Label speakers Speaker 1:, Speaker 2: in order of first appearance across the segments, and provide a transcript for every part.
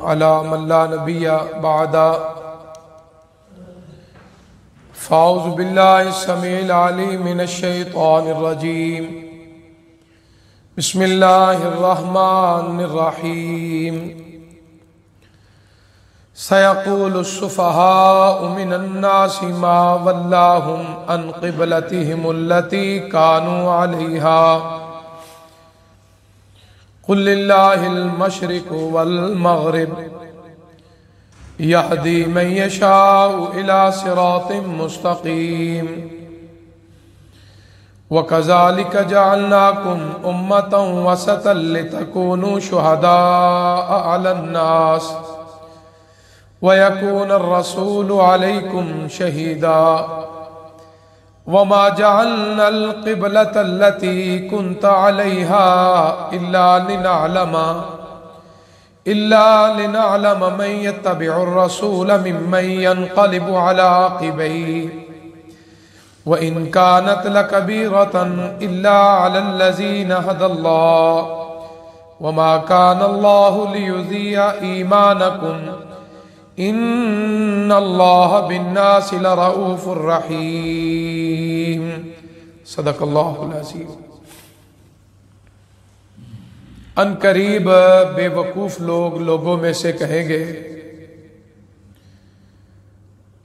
Speaker 1: علی من لا نبی بعد فاعوذ باللہ السمیع العلیم من الشیطان الرجیم بسم اللہ الرحمن الرحیم سیقول السفہاء من الناس ما ولاہم عن قبلتہم التی کانوا علیہا قل للہ المشرق والمغرب یہدی من یشاء الی صراط مستقیم وَكَذَلِكَ جَعَلْنَاكُمْ أُمَّةً وَسَطًا لِتَكُونُوا شُهَدَاءَ عَلَى النَّاسِ وَيَكُونَ الرَّسُولُ عَلَيْكُمْ شَهِيدًا وَمَا جَعَلْنَا الْقِبْلَةَ الَّتِي كُنْتَ عَلَيْهَا إِلَّا لِنَعْلَمَ مَنْ يَتَّبِعُ الرَّسُولَ مِمَّنْ يَنْقَلِبُ عَلَى عَقِبَيْهِ وَإِنْ كَانَتْ لَكَبِيرَةً إِلَّا عَلَى الَّذِينَ هَدَى اللَّهُ وَمَا كَانَ اللَّهُ لِيُضِيعَ إِيمَانَكُمْ إِنَّ اللَّهَ بِالنَّاسِ لَرَءُوفٌ رَحِيمٌ صدق اللہ العظیم۔ ان قریب بے وقوف لوگوں میں سے کہیں گے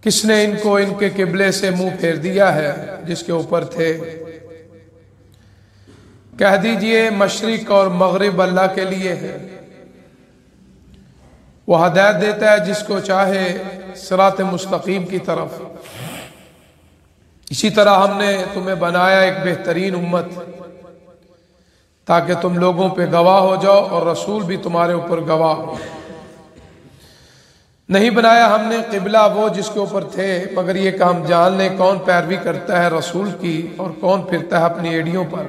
Speaker 1: کس نے ان کو ان کے قبلے سے منہ پھیر دیا ہے جس کے اوپر تھے؟ کہہ دیجئے مشرق اور مغرب اللہ کے لیے ہے، وہ ہدایت دیتا ہے جس کو چاہے صراط مستقیم کی طرف۔ اسی طرح ہم نے تمہیں بنایا ایک بہترین امت تاکہ تم لوگوں پہ گواہ ہو جاؤ اور رسول بھی تمہارے اوپر گواہ ہو۔ نہیں بنایا ہم نے قبلہ وہ جس کے اوپر تھے مگر یہ کہ ہم جان لیں کون پیروی کرتا ہے رسول کی اور کون پھرتا ہے اپنی ایڑیوں پر۔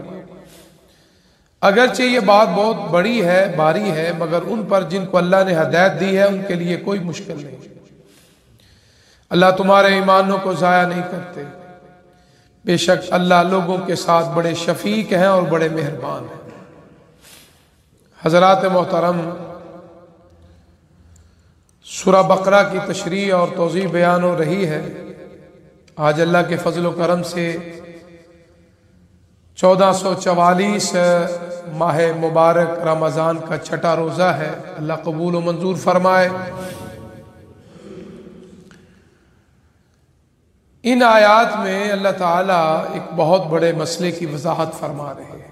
Speaker 1: اگرچہ یہ بات بہت بڑی ہے، بھاری ہے، مگر ان پر جن کو اللہ نے ہدایت دی ہے ان کے لیے کوئی مشکل نہیں۔ اللہ تمہارے ایمانوں کو ضائع نہیں کرتے، بے شک اللہ لوگوں کے ساتھ بڑے شفیق ہیں اور بڑے مہربان ہیں۔ حضرات محترم، سورہ بقرہ کی تشریح اور توضیح بیان ہو رہی ہے۔ آج اللہ کے فضل و کرم سے 1444 ماہ مبارک رمضان کا چھٹا روزہ ہے۔ اللہ قبول و منظور فرمائے۔ ان آیات میں اللہ تعالیٰ ایک بہت بڑے مسئلے کی وضاحت فرما رہے ہیں۔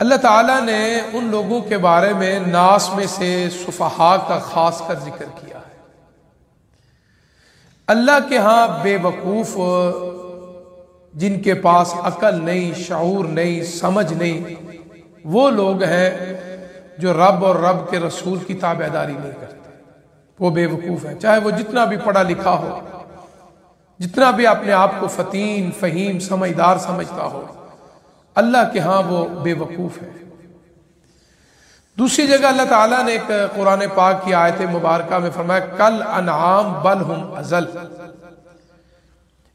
Speaker 1: اللہ تعالیٰ نے ان لوگوں کے بارے میں ناس میں سے سفہاء کا خاص کر ذکر کیا ہے۔ اللہ کے ہاں بے وقوف، جن کے پاس عقل نہیں، شعور نہیں، سمجھ نہیں، وہ لوگ ہیں جو رب اور رب کے رسول کی تابعداری نہیں کرتے، وہ بے وقوف ہیں، چاہے وہ جتنا بھی پڑھا لکھا ہو، جتنا بھی اپنے آپ کو فتین، فہیم، سمجھدار سمجھتا ہو، اللہ کے ہاں وہ بے وقوف ہے۔ دوسری جگہ اللہ تعالیٰ نے ایک قرآن پاک کی آیت مبارکہ میں فرمایا کل انعام بل ہم اضل،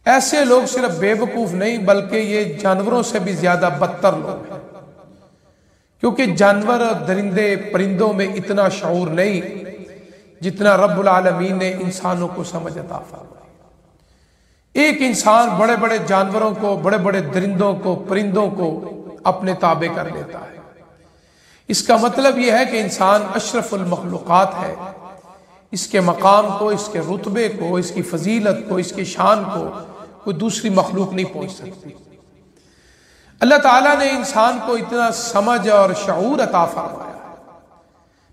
Speaker 1: ایسے لوگ صرف بے وقوف نہیں بلکہ یہ جانوروں سے بھی زیادہ بدتر لوگ ہیں، کیونکہ جانور اور درندے پرندوں میں اتنا شعور نہیں جتنا رب العالمین نے انسانوں کو سمجھ عطا فرمائی۔ ایک انسان بڑے بڑے جانوروں کو، بڑے بڑے درندوں کو، پرندوں کو اپنے تابع کر لیتا ہے۔ اس کا مطلب یہ ہے کہ انسان اشرف المخلوقات ہے، اس کے مقام کو، اس کے رتبے کو، اس کی فضیلت کو، اس کی شان کو کوئی دوسری مخلوق نہیں پہنچ سکتی۔ اللہ تعالیٰ نے انسان کو اتنا سمجھ اور شعور عطا فرمایا ہے،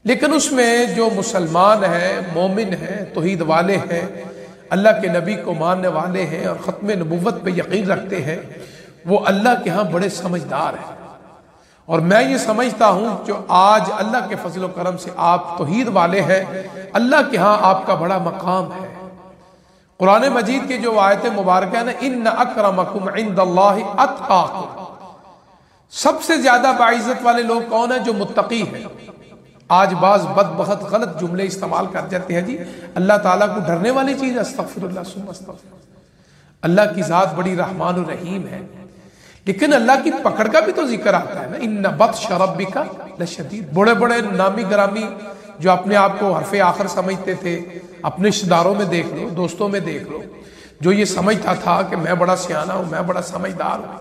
Speaker 1: لیکن اس میں جو مسلمان ہیں، مومن ہیں، توحید والے ہیں، اللہ کے نبی کو ماننے والے ہیں اور ختم نبوت پہ یقین رکھتے ہیں، وہ اللہ کے ہاں بڑے سمجھدار ہیں۔ اور میں یہ سمجھتا ہوں جو آج اللہ کے فضل و کرم سے آپ توحید والے ہیں، اللہ کے ہاں آپ کا بڑا مقام ہے۔ قرآن مجید کی جو آیت مبارکہ ہے نا، ان اکرمکم عند اللہ اتقاکم، سب سے زیادہ باعزت والے لوگ کون ہیں؟ جو متقی ہیں۔ آج بعض بدبخت غلط جملے استعمال کر جاتے ہیں، جی اللہ تعالیٰ کو ڈرنے والی چیز، استغفر اللہ ثم استغفر۔ اللہ کی ذات بڑی رحمان و رحیم ہے، لیکن اللہ کی پکڑ کا بھی تو ذکر آتا ہے نا، ان بطش ربک لشدید۔ بڑے بڑے نامی گرامی جو اپنے آپ کو حرف آخر سمجھتے تھے، اپنے رشتہ داروں میں دیکھ لو، دوستوں میں دیکھ لو، جو یہ سمجھتا تھا کہ میں بڑا سیانہ ہوں، میں بڑا سمجھدار ہوں،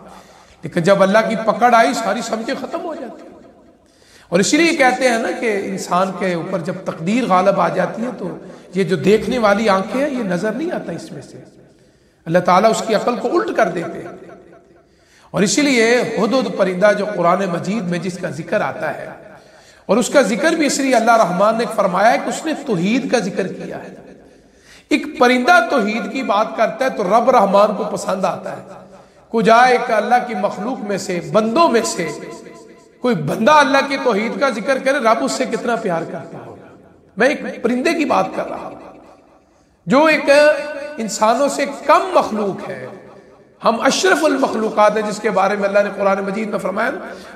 Speaker 1: لیکن جب اللہ کی پکڑ آئی ساری سمجھیں ختم ہو جاتی۔ اور اسی لیے کہتے ہیں نا کہ انسان کے اوپر جب تقدیر غالب آ جاتی ہے تو یہ جو دیکھنے والی آنکھیں ہیں یہ نظر نہیں آتا اس میں سے، اللہ تعالیٰ اس کی عقل کو الٹ کر دیتے ہیں۔ اور اسی لیے ہدہد پرندہ جو قرآن مجید میں جس کا ذکر آتا ہے، اور اس کا ذکر بھی اس لیے اللہ رحمان نے فرمایا ہے کہ اس نے توحید کا ذکر کیا ہے۔ ایک پرندہ توحید کی بات کرتا ہے تو رب رحمان کو پسند آتا ہے۔ کجا ایک اللہ کی مخلوق میں سے، بندوں میں سے کوئی بندہ اللہ کی توحید کا ذکر کرے، رب اس سے کتنا پیار کرتا ہوگا۔ میں ایک پرندے کی بات کر رہا ہوں جو ایک انسانوں سے کم مخلوق ہے، ہم اشرف المخلوقات ہیں، جس کے بارے میں اللہ نے قرآن مجید میں فرمایا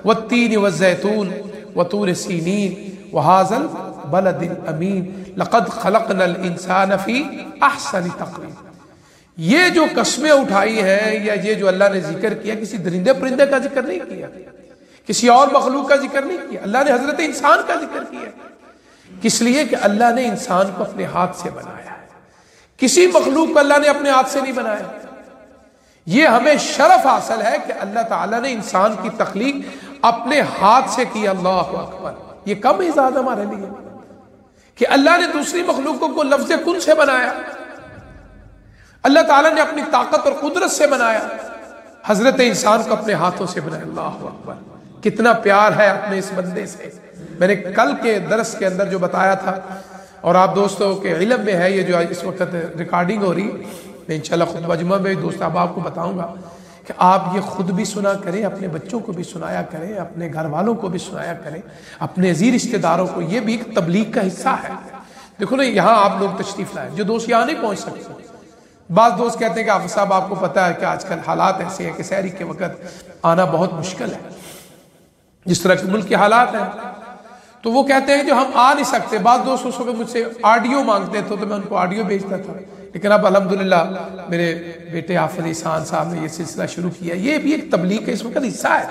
Speaker 1: والتین والزیتون وطور سینین وہذا البلد الامین لقد خلقنا الانسان فی احسن تقویم۔ یہ جو قسمیں اٹھائی ہیں یا یہ جو اللہ نے ذکر کیا، کسی درندے پرندے کا ذکر نہیں کیا، کسی اور مخلوق کا ذکر نہیں کیا، اللہ نے حضرت انسان کا ذکر کیا۔ کس لیے کہ اللہ نے انسان کو اپنے ہاتھ سے بنایا ہے، کسی مخلوق کو اللہ نے اپنے ہاتھ سے نہیں بنایا۔ یہ ہمیں شرف حاصل ہے کہ اللہ تعالیٰ نے انسان کی تخلیق اپنے ہاتھ سے کی۔ اللہ اکبر، یہ کم اعزاز ہمارے لیے کہ اللہ نے دوسری مخلوقوں کو لفظ کن سے بنایا، اللہ تعالیٰ نے اپنی طاقت اور قدرت سے بنایا، حضرت انسان کو اپنے ہاتھوں سے بنایا۔ اللہ اکبر، کتنا پیار ہے اپنے اس بندے سے۔ میں نے کل کے درس کے اندر جو بتایا تھا، اور آپ دوستوں کے علم میں ہے یہ جو اس وقت ریکارڈنگ ہو رہی، میں انشاءاللہ خطبہ جمعہ میں دوست احباب کو بتاؤں گا کہ آپ یہ خود بھی سنا کریں، اپنے بچوں کو بھی سنایا کریں، اپنے گھر والوں کو بھی سنایا کریں، اپنے عزیز رشتہ داروں کو۔ یہ بھی ایک تبلیغ کا حصہ ہے۔ دیکھو نا، یہاں آپ لوگ تشریف لائیں، جو دوست یہاں نہیں پہنچ سکتے۔ بعض دوست کہتے ہیں کہ حافظ صاحب آپ کو پتہ ہے کہ آج کل حالات ایسے ہیں کہ سحری کے وقت آنا بہت مشکل ہے، جس طرح کے ملک کے حالات ہیں، تو وہ کہتے ہیں جو ہم آ نہیں سکتے۔ بعض دوست اس وقت مجھ سے آڈیو مانگتے تھے تو میں ان کو آڈیو بھیجتا تھا، لیکن اب الحمدللہ میرے بیٹے حافظ احسان صاحب نے یہ سلسلہ شروع کیا۔ یہ بھی ایک تبلیغ کا اس وقت حصہ ہے۔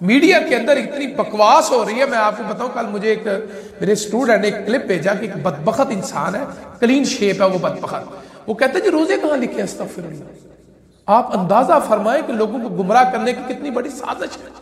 Speaker 1: میڈیا کے اندر اتنی بکواس ہو رہی ہے، میں آپ کو بتاؤں، کل مجھے ایک میرے اسٹوڈنٹ نے ایک کلپ بھیجا کہ ایک بدبخت انسان ہے، کلین شیپ ہے وہ بدبخت، وہ کہتے ہیں جی روزے کہاں لکھے؟ استغفر اللہ۔ آپ اندازہ فرمائیں کہ لوگوں کو گمراہ کرنے کی کتنی بڑی سازش ہے۔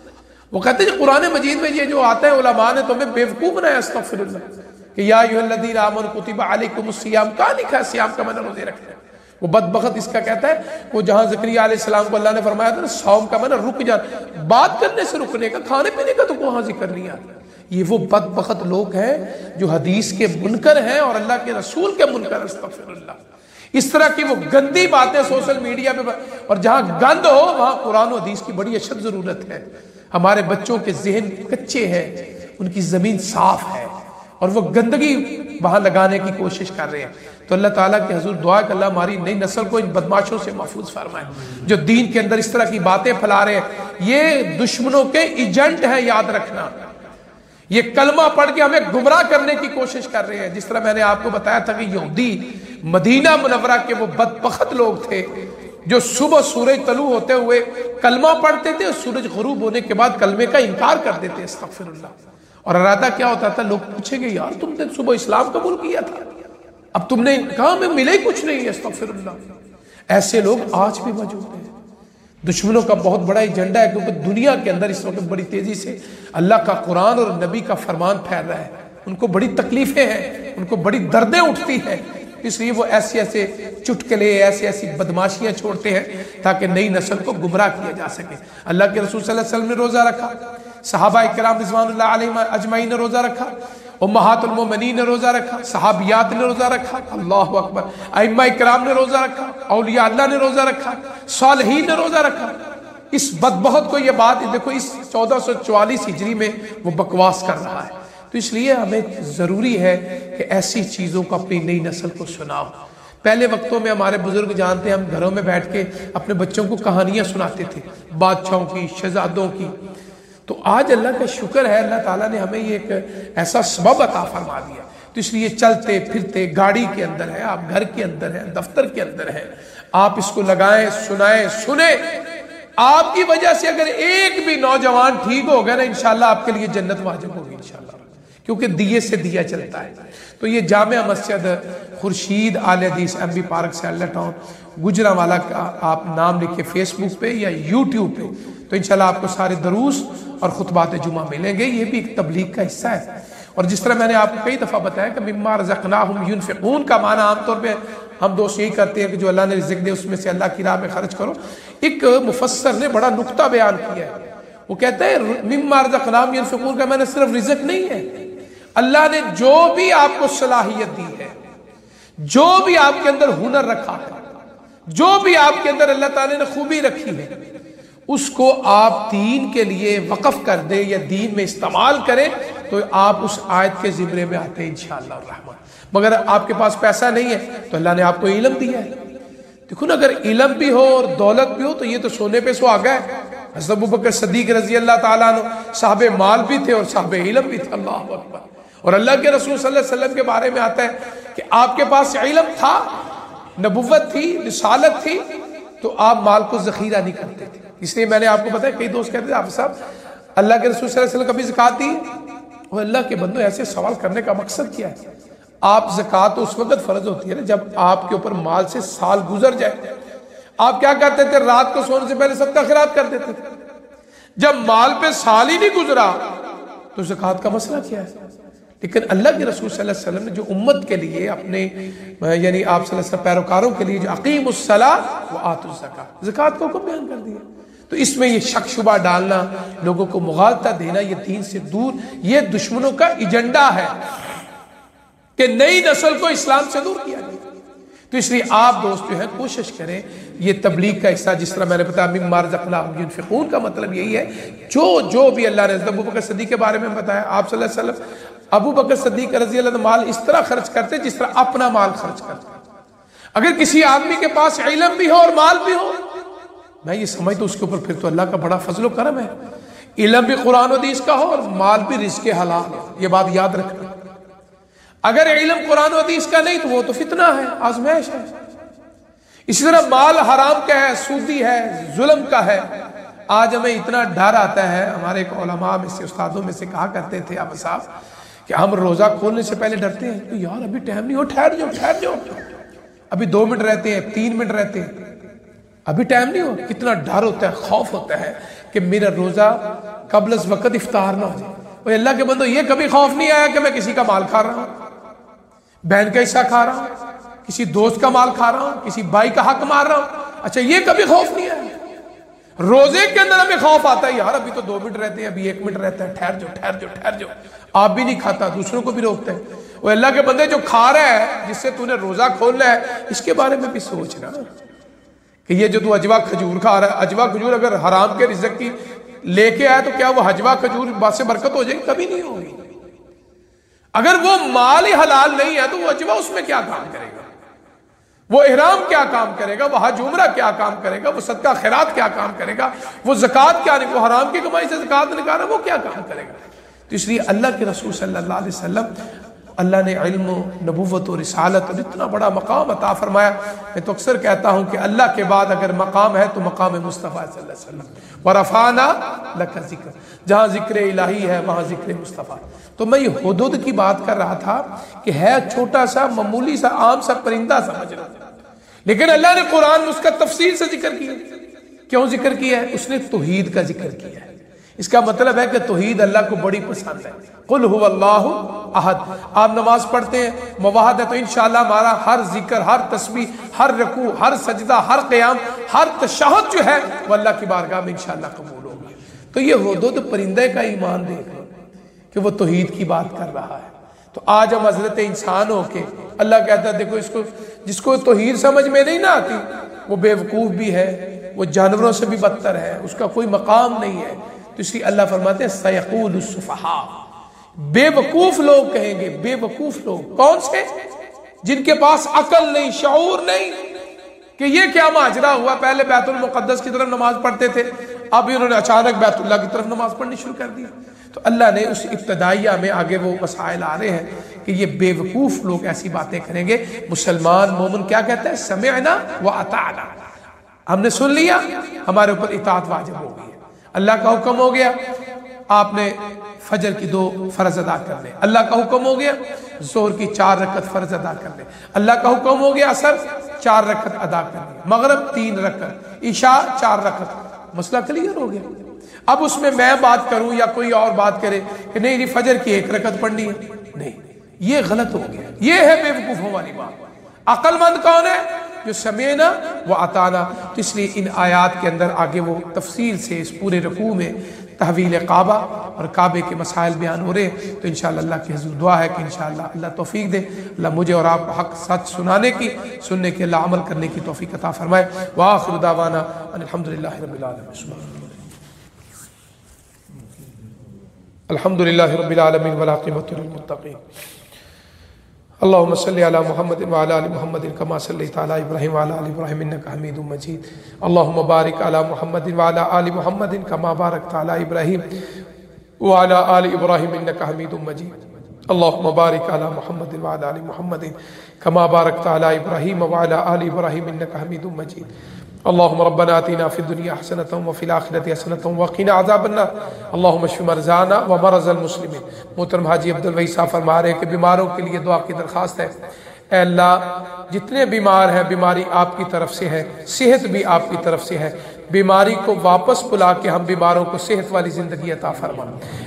Speaker 1: وہ کہتے ہیں جی قرآن مجید میں یہ جو آتا ہے، علماء نے تمہیں بیوقوف بنایا۔ استغفر اللہ، کہ یا ایھا الذین آمنوا کتب علیکم الصیام، کہاں لکھا ہے سیام کا معنی روزے رکھنا ہے؟ وہ بدبخت اس کا کہتا ہے وہ جہاں زکریا علیہ السلام کو اللہ نے فرمایا تھا نا صوم کا معنی رک جانا، بات کرنے سے رکنے کا، کھانے پینے کا تو وہاں ذکر نہیں آتا۔ یہ وہ بدبخت لوگ ہیں جو حدیث کے منکر ہیں اور اللہ کے رسول کے منکر۔ استغفر اللہ، اس طرح کی وہ گندی باتیں سوشل میڈیا پہ، اور جہاں گند ہو وہاں قرآن و حدیث کی بڑی اشد ضرورت ہے۔ ہمارے بچوں کے ذہن کچے ہیں، ان کی زمین صاف ہے، اور وہ گندگی وہاں لگانے کی کوشش کر رہے ہیں۔ تو اللہ تعالیٰ کے حضور دعا کہ اللہ ہماری نئی نسل کو ان بدماشوں سے محفوظ فرمائے جو دین کے اندر اس طرح کی باتیں پھیلا رہے ہیں۔ یہ دشمنوں کے ایجنٹ ہیں، یاد رکھنا۔ یہ کلمہ پڑھ کے ہمیں گمراہ کرنے کی کوشش کر رہے ہیں، جس طرح میں نے آپ کو بتایا تھا کہ یہودی مدینہ منورہ کے وہ بدبخت لوگ تھے جو صبح سورج طلوع ہوتے ہوئے کلمہ پڑھتے تھے اور سورج غروب ہونے کے بعد کلمے کا انکار کر دیتے۔ استغفر اللہ۔ اور ارادہ کیا ہوتا تھا؟ لوگ پوچھیں گے یار تم نے صبح اسلام قبول کیا تھا، اب تم نے کہا میں ملے ہی کچھ نہیں ہے۔ استغفر اللہ۔ ایسے لوگ آج بھی موجود ہیں۔ دشمنوں کا بہت بڑا ایجنڈا ہے، کیونکہ دنیا کے اندر اس وقت بڑی تیزی سے اللہ کا قرآن اور نبی کا فرمان پھیل رہا ہے، ان کو بڑی تکلیفیں ہیں، ان کو بڑی دردیں اٹھتی ہیں، اس لیے وہ ایسے ایسے چٹکلے، ایسی بدماشیاں چھوڑتے ہیں تاکہ نئی نسل کو گمراہ کیا جا سکے۔ اللہ کے رسول صلی اللہ علیہ وسلم نے روزہ رکھا، صحابہ کرام رضوان اللہ علیہم اجمعین نے روزہ رکھا، امہات المومنین نے روزہ رکھا، صحابیات نے روزہ رکھا، اللہ اکبر، ائمہ کرام نے روزہ رکھا، اولیاء اللہ نے روزہ رکھا، صالحین نے روزہ رکھا۔ اس بدبخت کو یہ بات دیکھو، اس 1444 ہجری میں وہ بکواس کر رہا ہے۔ تو اس لیے ہمیں ضروری ہے کہ ایسی چیزوں کو اپنی نئی نسل کو سناؤ۔ پہلے وقتوں میں ہمارے بزرگ جانتے ہیں، ہم گھروں میں بیٹھ کے اپنے بچوں کو کہانیاں سناتے تھے، بادشاہوں کی، شہزادوں کی۔ تو آج اللہ کا شکر ہے، اللہ تعالیٰ نے ہمیں یہ ایک ایسا سبب عطا فرما دیا۔ تو اس لیے چلتے پھرتے، گاڑی کے اندر ہے، آپ گھر کے اندر ہیں، دفتر کے اندر ہیں، آپ اس کو لگائیں، سنائیں، سنیں، آپ کی وجہ سے اگر ایک بھی نوجوان ٹھیک ہو گیا نا، انشاءاللہ آپ کے لیے جنت واجب ہوگی انشاءاللہ، کیونکہ دیے سے دیا چلتا ہے۔ تو یہ جامع مسجد خورشید آل حدیث ایم بی پارک سے اللہ ٹاؤن گجرانوالہ کا آپ نام لکھے فیس بک پہ یا یوٹیوب پہ، تو انشاءاللہ آپ کو سارے دروس اور خطبات جمعہ ملیں گے۔ یہ بھی ایک تبلیغ کا حصہ ہے، اور جس طرح میں نے آپ کو کئی دفعہ بتایا کہ مما رزقناہم ینفقون کا معنی عام طور پہ ہم دوست یہی کرتے ہیں کہ جو اللہ نے رزق دے اس میں سے اللہ کی راہ میں خرچ کرو۔ ایک مفسر نے بڑا نکتہ بیان کیا ہے، وہ کہتا ہے مما رزقناہم ینفقون کا معنی صرف رزق نہیں ہے، اللہ نے جو بھی آپ کو صلاحیت دی ہے، جو بھی آپ کے اندر ہنر رکھا ہے، جو بھی آپ کے اندر اللہ تعالیٰ نے خوبی رکھی ہے، اس کو آپ دین کے لیے وقف کر دیں یا دین میں استعمال کریں تو آپ اس آیت کے زمرے میں آتے ہیں انشاءاللہ الرحمن۔ مگر آپ کے پاس پیسہ نہیں ہے تو اللہ نے آپ کو علم دیا ہے۔ دیکھو نا، اگر علم بھی ہو اور دولت بھی ہو تو یہ تو سونے پہ سہاگا ہے۔ حضرت ابوبکر صدیق رضی اللہ تعالیٰ عنہ صاحب مال بھی تھے اور صاحب علم بھی تھے، اللہ اکبر۔ اور اللہ کے رسول صلی اللہ علیہ وسلم کے بارے میں آتا ہے کہ آپ کے پاس علم تھا، نبوت تھی، رسالت تھی، تو آپ مال کو ذخیرہ نہیں کرتے تھے۔ اس لیے میں نے آپ کو بتایا، کئی دوست کہتے تھے آپ صاحب اللہ کے رسول صلی اللہ علیہ وسلم کبھی زکوٰۃ دی؟ اور اللہ کے بندو ایسے سوال کرنے کا مقصد کیا ہے؟ آپ زکوٰۃ اس وقت فرض ہوتی ہے نا جب آپ کے اوپر مال سے سال گزر جائے۔ آپ کیا کرتے تھے؟ رات کو سونے سے پہلے صدقہ خیرات کر دیتے تھے۔ جب مال پہ سال ہی نہیں گزرا تو زکوٰۃ کا مسئلہ کیا ہے؟ لیکن اللہ کے رسول صلی اللہ علیہ وسلم نے جو امت کے لیے اپنے یعنی آپ صلی اللہ علیہ وسلم پیروکاروں کے لیے جو اقیم الصلاۃ وآتوا الزکاۃ، زکوٰۃ کو بیان کر دیا، تو اس میں یہ شک شبہ ڈالنا، لوگوں کو مغالطہ دینا، یہ دین سے دور، یہ دشمنوں کا ایجنڈا ہے کہ نئی نسل کو اسلام سے دور کیا جائے۔ تو اس لیے آپ دوست جو ہیں کوشش کریں یہ تبلیغ کا حصہ، جس طرح میں نے بتایا مما رزقناہم ینفقون کا مطلب یہی ہے جو بھی اللہ نے حضرت ابوبکر صدیق کے بارے میں بتایا، آپ صلی اللہ علیہ وسلم ابو بکر صدیق رضی اللہ عنہ مال اس طرح خرچ کرتے جس طرح اپنا مال خرچ کرتے۔ اگر کسی آدمی کے پاس علم بھی ہو اور مال بھی ہو، میں یہ سمجھتا ہوں اس کے اوپر پھر تو اللہ کا بڑا فضل و کرم ہے۔ علم بھی قرآن و حدیث کا ہو اور مال بھی رزق حلال ہو، یہ بات یاد رکھنا۔ اگر علم قرآن و حدیث کا نہیں تو وہ تو فتنہ ہے، آزمائش ہے۔ اسی طرح مال حرام کا ہے، سودی ہے، ظلم کا ہے۔ آج ہمیں اتنا ڈر آتا ہے، ہمارے ایک علماء میں سے استادوں میں سے کہا کرتے تھے آپ صاحب کہ ہم روزہ کھولنے سے پہلے ڈرتے ہیں کہ یار ابھی ٹائم نہیں ہو، ٹھہر جاؤ، ابھی 2 منٹ رہتے ہیں، 3 منٹ رہتے ہیں، ابھی ٹائم نہیں ہو۔ کتنا ڈر ہوتا ہے، خوف ہوتا ہے کہ میرا روزہ قبل از وقت افطار نہ ہو جائے۔ اور اللہ کے بندو، یہ کبھی خوف نہیں آیا کہ میں کسی کا مال کھا رہا ہوں، بہن کا حصہ کھا رہا ہوں، کسی دوست کا مال کھا رہا ہوں، کسی بھائی کا حق مار رہا ہوں؟ اچھا، یہ کبھی خوف نہیں آیا؟ روزے کے اندر ہمیں خوف آتا ہے، یار ابھی تو 2 منٹ رہتے ہیں، ابھی 1 منٹ رہتا ہے، ٹھہر جاؤ۔ آپ بھی نہیں کھاتا، دوسروں کو بھی روکتا ہے۔ وہ اللہ کے بندے جو کھا رہا ہے، جس سے تو نے روزہ کھولنا ہے، اس کے بارے میں بھی سوچنا کہ یہ جو تو اجوا کھجور کھا رہا ہے، اجوا کھجور اگر حرام کے رزق کی لے کے آئے تو کیا وہ اجوا کھجور بات سے برکت ہو جائے گی؟ کبھی نہیں ہوگی۔ اگر وہ مال ہی حلال نہیں ہے تو وہ اجوا اس میں کیا کام کرے گا؟ وہ احرام کیا کام کرے گا؟ وہ حج عمرہ کیا کام کرے گا؟ وہ صدقہ خیرات کیا کام کرے گا؟ وہ زکوٰۃ کیا نہیں، وہ حرام کی کمائی سے زکوٰۃ نکال رہا ہے، وہ کیا کام کرے گا؟ تو اس لیے اللہ کے رسول صلی اللہ علیہ وسلم، اللہ نے علم و نبوت و رسالت اور اتنا بڑا مقام عطا فرمایا۔ میں تو اکثر کہتا ہوں کہ اللہ کے بعد اگر مقام ہے تو مقام مصطفیٰ صلی اللہ علیہ وسلم، وَرَفَعْنَا لَكَ ذِكْرَكَ، جہاں ذکر الہی ہے وہاں ذکر مصطفیٰ۔ تو میں یہ حدود کی بات کر رہا تھا کہ ہے چھوٹا سا معمولی سا عام سا پرندہ سمجھ رہا تھا، لیکن اللہ نے قرآن میں اس کا تفصیل سے ذکر کیا۔ کیوں ذکر کیا ہے؟ اس نے توحید کا ذکر کیا ہے۔ اس کا مطلب ہے کہ توحید اللہ کو بڑی پسند ہے۔ قل هو اللہ احد، آپ نماز پڑھتے ہیں موحد ہے تو انشاءاللہ ہمارا ہر ذکر، ہر تسبیح، ہر رکوع، ہر سجدہ، ہر قیام، ہر تشہد جو ہے وہ اللہ کی بارگاہ میں انشاءاللہ قبول ہوگا۔ تو یہ حدود پرندے کا ایمان دیکھ لو کہ وہ توحید کی بات کر رہا ہے۔ تو آج ہم حضرت انسان ہو کے اللہ کہتا ہے دیکھو اس کو، جس کو توحید سمجھ میں نہیں نہ آتی وہ بے وقوف بھی ہے، وہ جانوروں سے بھی بدتر ہے، اس کا کوئی مقام نہیں ہے۔ تو اس لیے اللہ فرماتے ہیں سَيَقُولُ السُّفَہَاءُ، بے وقوف لوگ کہیں گے۔ بے وقوف لوگ کون سے؟ جن کے پاس عقل نہیں، شعور نہیں کہ یہ کیا ماجرا ہوا۔ پہلے بیت المقدس کی طرف نماز پڑھتے تھے، اب انہوں نے اچانک بیت اللہ کی طرف نماز پڑھنی شروع کر دی۔ تو اللہ نے اس ابتدائیہ میں آگے وہ مسائل آ رہے ہیں کہ یہ بے وقوف لوگ ایسی باتیں کریں گے۔ مسلمان مومن کیا کہتا ہے؟ سمعنا وَأَطَعْنَا، ہم نے سن لیا، ہمارے اوپر اطاعت واجب ہو گئی ہے۔ اللہ کا حکم ہو گیا آپ نے فجر کی 2 فرض ادا کرنے، اللہ کا حکم ہو گیا ظہر کی 4 رکعت فرض ادا کرنے، اللہ کا حکم ہو گیا عصر 4 رکعت ادا کرنے، مغرب 3 رکعت، عشاء 4 رکعت، مسئلہ کلیئر ہو گیا۔ اب اس میں بات کروں یا کوئی اور بات کرے کہ نہیں فجر کی 1 رکعت پڑھنی ہے، نہیں، یہ غلط ہو گیا، یہ ہے بے وقوفوں والی بات۔ عقل مند کون ہے؟ جو سمعنا و اطعنا۔ تو اس لیے ان آیات کے اندر آگے وہ تفصیل سے اس پورے رکوع میں تحویل کعبہ اور کعبے کے مسائل بیان ہو رہے ہیں۔ تو انشاءاللہ اللہ کی حضور دعا ہے کہ انشاءاللہ اللہ توفیق دے، اللہ مجھے اور آپ کو حق سچ سنانے کی، سننے کے، اللہ عمل کرنے کی توفیق عطا فرمائے۔ وآخر دعوانا ان الحمدللہ رب العالمین۔ الحمدللہ رب العالمین والعاقبۃ للمتقین۔ اللہم صلی علی محمد وعلی آل محمد کما صلیت علی ابراہیم وعلی آل ابراہیم انک حمید مجید۔ اللہم بارک علی محمد وعلی آل محمد کما بارکت علی ابراہیم وعلی آل ابراہیم انک حمید مجید۔ اللہم بارک علی محمد وعلی آل محمد کما بارکت علی ابراہیم وعلی آل ابراہیم انک حمید مجید۔ اللہم ربنا آتنا فی الدنیا حسنۃ وفی الآخرۃ حسنۃ وقنا عذاب النار۔ اللہم اشف مرضانا ومرضى المسلمین۔ محترم حاجی عبدالوہی صاحب فرما رہے ہیں کہ بیماروں کے لیے دعا کی درخواست ہے۔ اے اللہ جتنے بیمار ہیں بیماری آپ کی طرف سے ہے، صحت بھی آپ کی طرف سے ہے، بیماری کو واپس بلا کے ہم بیماروں کو صحت والی زندگی عطا فرما۔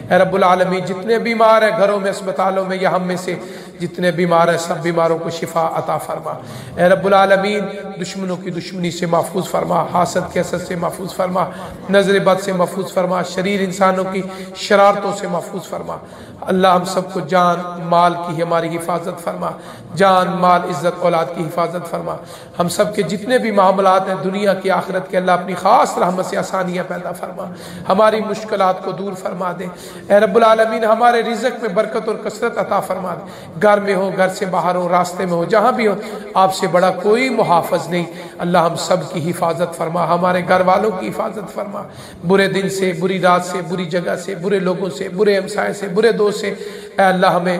Speaker 1: اے رب العالمین جتنے بیمار ہیں گھروں میں، اسپتالوں میں یا ہم میں سے جتنے بیمار ہیں سب بیماروں کو شفا عطا فرما۔ اے رب العالمین دشمنوں کی دشمنی سے محفوظ فرما، حاسد کے حسد سے محفوظ فرما، نظر بد سے محفوظ فرما، شریر انسانوں کی شرارتوں سے محفوظ فرما۔ اللہ ہم سب کو جان مال کی ہماری حفاظت فرما، جان مال عزت اولاد کی حفاظت فرما۔ ہم سب کے جتنے بھی معاملات ہیں دنیا کی آخرت کے، اللہ اپنی خاص رحمت سے آسانیاں پیدا فرما، ہماری مشکلات کو دور فرما دے۔ اے رب العالمین ہمارے رزق میں برکت اور کثرت عطا فرما دے، گھر میں ہو، گھر سے باہر ہو، راستے میں ہو، جہاں بھی ہو، آپ سے بڑا کوئی محافظ نہیں۔ اللہ ہم سب کی حفاظت فرما، ہمارے گھر والوں کی حفاظت فرما، برے دن سے، بری رات سے، بری جگہ سے، برے لوگوں سے، برے ہمسائے سے، برے دوست سے اے اللہ ہمیں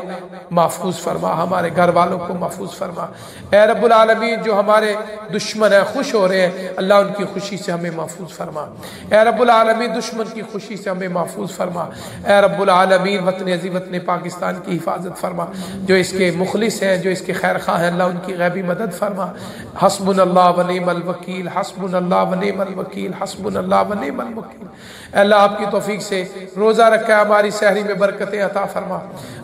Speaker 1: محفوظ فرما، ہمارے گھر والوں کو محفوظ فرما۔ اے رب العالمین جو ہمارے دشمن ہیں خوش ہو رہے ہیں، اللہ ان کی خوشی سے ہمیں محفوظ فرما۔ اے رب العالمین دشمن کی خوشی سے ہمیں محفوظ فرما۔ اے رب العالمین وطن عزیز وطن پاکستان کی حفاظت فرما، جو اس کے مخلص ہیں، جو اس کے خیر خواہ ہیں، اللہ ان کی غیبی مدد فرما۔ حسبنا اللہ و نعم الوکیل، حسبنا اللہ و نعم الوکیل، حسبنا اللہ و نعم الوکیل۔ اے اللہ آپ کی توفیق سے روزہ رکھا ہے، ہماری سحری میں برکتیں عطا فرما۔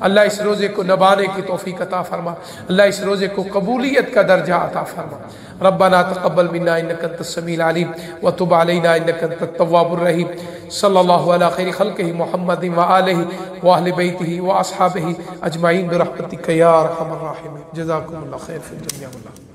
Speaker 1: اللہ اس روزے کو نبھانے کی توفیق عطا فرما، اللہ اس روزے کو قبولیت کا درجہ عطا فرما۔ ربنا تقبل منا انک انت السمیع العلیم وتب علینا انک انت التواب الرحیم۔ صلی اللہ علی خیر خلقہ محمد وآلہ واہل بیتہ واصحابہ اجمعین برحمتک یا ارحم الراحمین۔ جزاکم اللہ خیر فی الدنیا والآخرہ۔